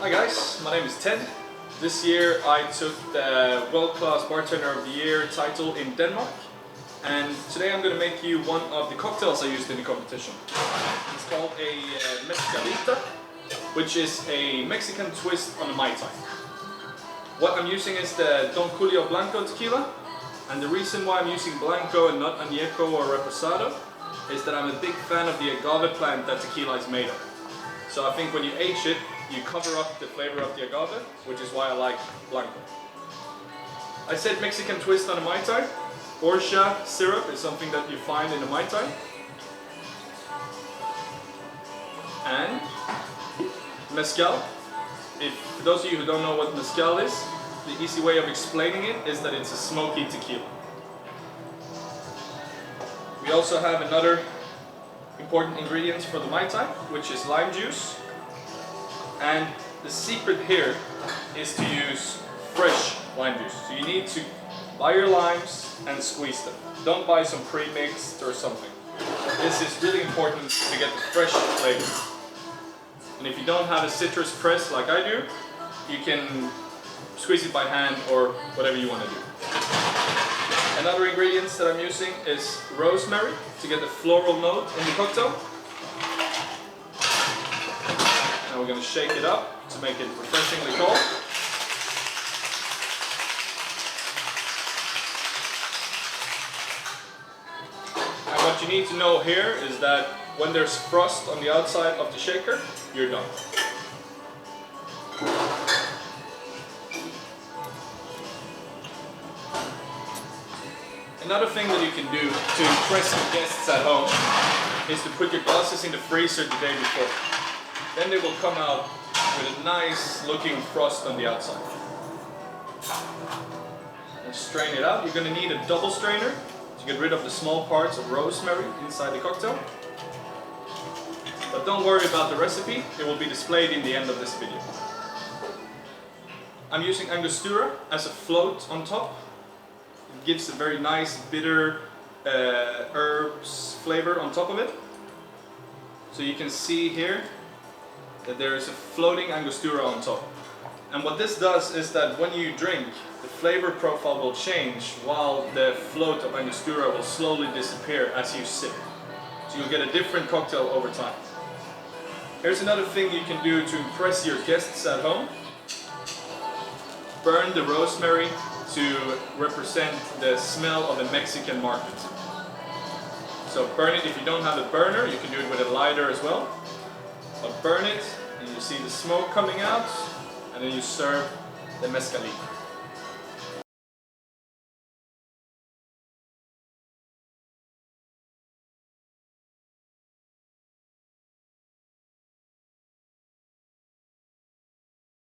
Hi guys, my name is Ted. This year I took the World Class Bartender of the Year title in Denmark, and today I'm going to make you one of the cocktails I used in the competition. It's called a Mezcalita, which is a Mexican twist on a Mai Tai. What I'm using is the Don Julio Blanco tequila, and the reason why I'm using Blanco and not Añejo or Reposado is that I'm a big fan of the agave plant that tequila is made of. So I think when you age it, you cover up the flavor of the agave, which is why I like Blanco. I said Mexican twist on a Mai Tai. Orcha syrup is something that you find in a Mai Tai. And mezcal. For those of you who don't know what mezcal is, the easy way of explaining it is that it's a smoky tequila. We also have another important ingredient for the Mai Tai, which is lime juice. And the secret here is to use fresh lime juice. So you need to buy your limes and squeeze them. Don't buy some pre-mixed or something. This is really important to get the fresh flavor. And if you don't have a citrus press like I do, you can squeeze it by hand or whatever you want to do. Another ingredients that I'm using is rosemary to get the floral note in the cocktail. Now we're going to shake it up to make it refreshingly cold. And what you need to know here is that when there's frost on the outside of the shaker, you're done. Another thing that you can do to impress your guests at home is to put your glasses in the freezer the day before. Then they will come out with a nice looking frost on the outside. And strain it out. You're going to need a double strainer to get rid of the small parts of rosemary inside the cocktail. But don't worry about the recipe, it will be displayed in the end of this video. I'm using Angostura as a float on top. It gives a very nice bitter herbs flavor on top of it. So you can see here that there is a floating Angostura on top. And what this does is that when you drink, the flavor profile will change while the float of Angostura will slowly disappear as you sip. So you'll get a different cocktail over time. Here's another thing you can do to impress your guests at home. Burn the rosemary to represent the smell of the Mexican market. So burn it. If you don't have a burner, you can do it with a lighter as well. But burn it, and you see the smoke coming out, and then you serve the mezcalita.